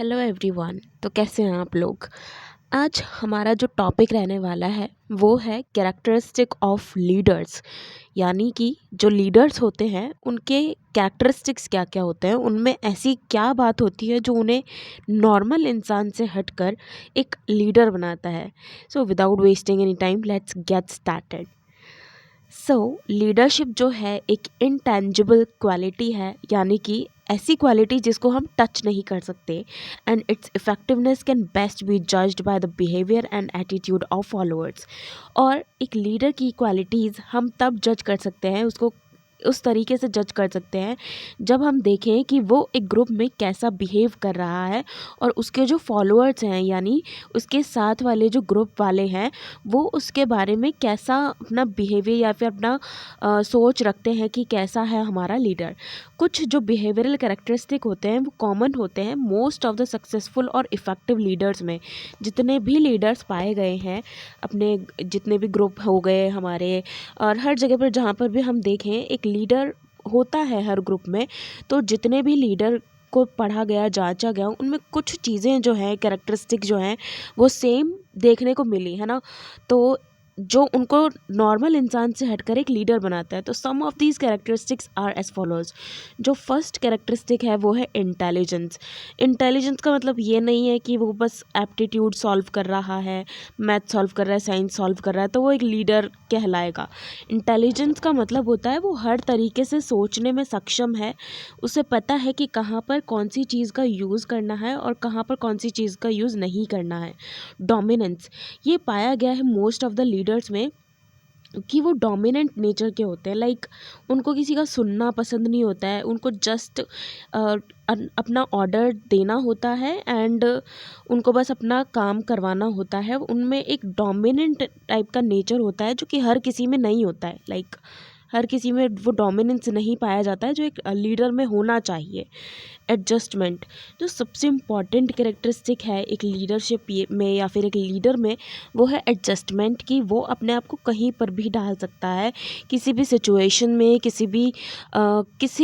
Hello everyone. तो कैसे हैं आप लोग। आज हमारा जो टॉपिक रहने वाला है वो है कैरेक्टरिस्टिक ऑफ लीडर्स, यानी कि जो लीडर्स होते हैं उनके कैरेक्टरिस्टिक्स क्या क्या होते हैं, उनमें ऐसी क्या बात होती है जो उन्हें नॉर्मल इंसान से हटकर एक लीडर बनाता है। So without wasting any time let's get started. Leadership जो है एक इनटेंजिबल क्वालिटी है, यानी कि ऐसी क्वालिटी जिसको हम टच नहीं कर सकते, and it's effectiveness can best B judged by the behaviour and attitude of followers. और एक लीडर की क्वालिटीज़ हम तब जज कर सकते हैं, उसको उस तरीके से जज कर सकते हैं जब हम देखें कि वो एक ग्रुप में कैसा बिहेव कर रहा है और उसके जो फॉलोअर्स हैं यानी उसके साथ वाले जो ग्रुप वाले हैं वो उसके बारे में कैसा अपना बिहेवियर या फिर अपना सोच रखते हैं कि कैसा है हमारा लीडर। कुछ जो बिहेवियरल कैरेक्टरिस्टिक होते हैं वो कॉमन होते हैं मोस्ट ऑफ द सक्सेसफुल और इफ़ेक्टिव लीडर्स में। जितने भी लीडर्स पाए गए हैं, अपने जितने भी ग्रुप हो गए हमारे, और हर जगह पर जहाँ पर भी हम देखें एक लीडर होता है हर ग्रुप में। तो जितने भी लीडर को पढ़ा गया जांचा गया उनमें कुछ चीज़ें जो हैं कैरेक्टरिस्टिक जो हैं वो सेम देखने को मिली है ना। तो जो उनको नॉर्मल इंसान से हटकर एक लीडर बनाता है, तो some of these characteristics are as follows. जो फर्स्ट कैरेक्टरिस्टिक है वो है इंटेलिजेंस। इंटेलिजेंस का मतलब ये नहीं है कि वो बस एप्टीट्यूड सॉल्व कर रहा है, मैथ सॉल्व कर रहा है, साइंस सॉल्व कर रहा है तो वो एक लीडर कहलाएगा। इंटेलिजेंस का मतलब होता है वो हर तरीके से सोचने में सक्षम है, उसे पता है कि कहाँ पर कौन सी चीज़ का यूज़ करना है और कहाँ पर कौन सी चीज़ का यूज़ नहीं करना है। डोमिनेंस, ये पाया गया है मोस्ट ऑफ द लीडर्स में कि वो डोमिनेंट नेचर के होते हैं। लाइक उनको किसी का सुनना पसंद नहीं होता है, उनको जस्ट अपना ऑर्डर देना होता है एंड उनको बस अपना काम करवाना होता है। उनमें एक डोमिनेंट टाइप का नेचर होता है जो कि हर किसी में नहीं होता है। लाइक हर किसी में वो डोमिनेंस नहीं पाया जाता है जो एक लीडर में होना चाहिए। एडजस्टमेंट, जो सबसे इम्पॉर्टेंट कैरेक्टरिस्टिक है एक लीडरशिप में या फिर एक लीडर में, वो है एडजस्टमेंट की। वो अपने आप को कहीं पर भी डाल सकता है, किसी भी सिचुएशन में, किसी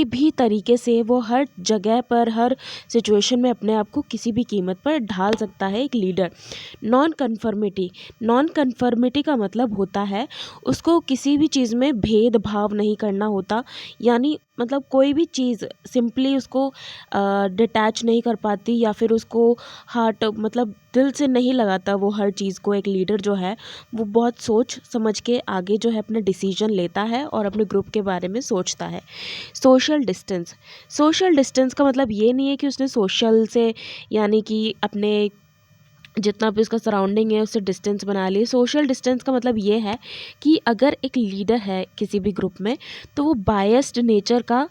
भी तरीके से वो हर जगह पर हर सिचुएशन में अपने आप को किसी भी कीमत पर ढाल सकता है एक लीडर। नॉन कन्फर्मिटी का मतलब होता है उसको किसी भी चीज़ में भेदभाव नहीं करना होता, यानी मतलब कोई भी चीज़ सिंपली उसको डिटैच नहीं कर पाती या फिर उसको हार्ट मतलब दिल से नहीं लगाता वो हर चीज़ को। एक लीडर जो है वो बहुत सोच समझ के आगे जो है अपना डिसीजन लेता है और अपने ग्रुप के बारे में सोचता है। सोशल डिस्टेंस का मतलब ये नहीं है कि उसने सोशल से यानी कि अपने जितना भी उसका सराउंडिंग है उससे डिस्टेंस बना लिए। सोशल डिस्टेंस का मतलब ये है कि अगर एक लीडर है किसी भी ग्रुप में तो वो बायस्ड नेचर का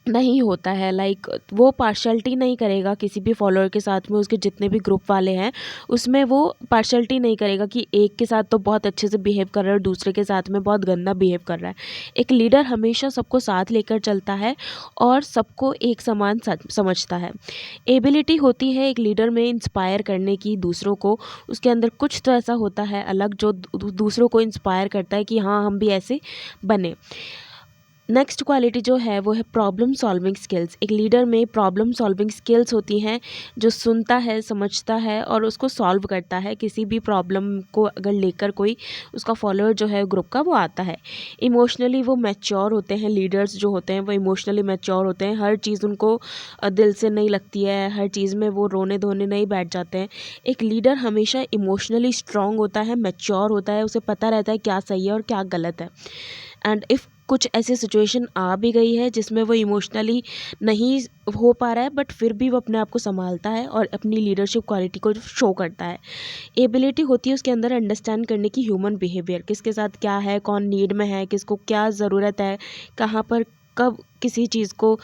नहीं होता है। लाइक वो पार्शलिटी नहीं करेगा किसी भी फॉलोअर के साथ में, उसके जितने भी ग्रुप वाले हैं उसमें वो पार्शलिटी नहीं करेगा कि एक के साथ तो बहुत अच्छे से बिहेव कर रहा है और दूसरे के साथ में बहुत गंदा बिहेव कर रहा है। एक लीडर हमेशा सबको साथ लेकर चलता है और सबको एक समान समझता है। एबिलिटी होती है एक लीडर में इंस्पायर करने की दूसरों को, उसके अंदर कुछ तो ऐसा होता है अलग जो दूसरों को इंस्पायर करता है कि हाँ हम भी ऐसे बने। नेक्स्ट क्वालिटी जो है वो है प्रॉब्लम सॉल्विंग स्किल्स। एक लीडर में प्रॉब्लम सॉल्विंग स्किल्स होती हैं, जो सुनता है, समझता है और उसको सॉल्व करता है। किसी भी प्रॉब्लम को अगर लेकर कोई उसका फॉलोअर जो है ग्रुप का वो आता है। इमोशनली वो मैच्योर होते हैं, लीडर्स जो होते हैं वो इमोशनली मैच्योर होते हैं। हर चीज़ उनको दिल से नहीं लगती है, हर चीज़ में वो रोने धोने नहीं बैठ जाते हैं। एक लीडर हमेशा इमोशनली स्ट्रांग होता है, मैच्योर होता है, उसे पता रहता है क्या सही है और क्या गलत है। एंड इफ़ कुछ ऐसी सिचुएशन आ भी गई है जिसमें वो इमोशनली नहीं हो पा रहा है बट फिर भी वो अपने आप को संभालता है और अपनी लीडरशिप क्वालिटी को शो करता है। एबिलिटी होती है उसके अंदर अंडरस्टैंड करने की ह्यूमन बिहेवियर, किसके साथ क्या है, कौन नीड में है, किसको क्या ज़रूरत है, कहाँ पर कब किसी चीज़ को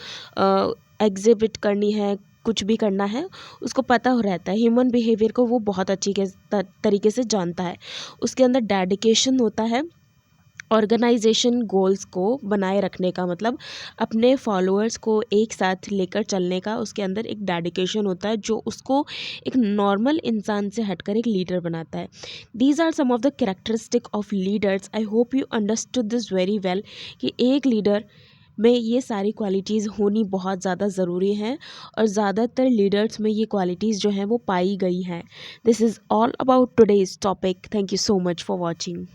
एग्जिबिट करनी है, कुछ भी करना है उसको पता हो रहता है। ह्यूमन बिहेवियर को वो बहुत अच्छी तरीके से जानता है। उसके अंदर डेडिकेशन होता है, ऑर्गेनाइजेशन गोल्स को बनाए रखने का, मतलब अपने फॉलोअर्स को एक साथ लेकर चलने का उसके अंदर एक डेडिकेशन होता है जो उसको एक नॉर्मल इंसान से हटकर एक लीडर बनाता है। These are some of the characteristic of leaders. I hope you understood this very well कि एक लीडर में ये सारी क्वालिटीज़ होनी बहुत ज़्यादा ज़रूरी हैं और ज़्यादातर लीडर्स में ये क्वालिटीज़ जो हैं वो पाई गई हैं। This is all about today's topic. Thank you so much for watching.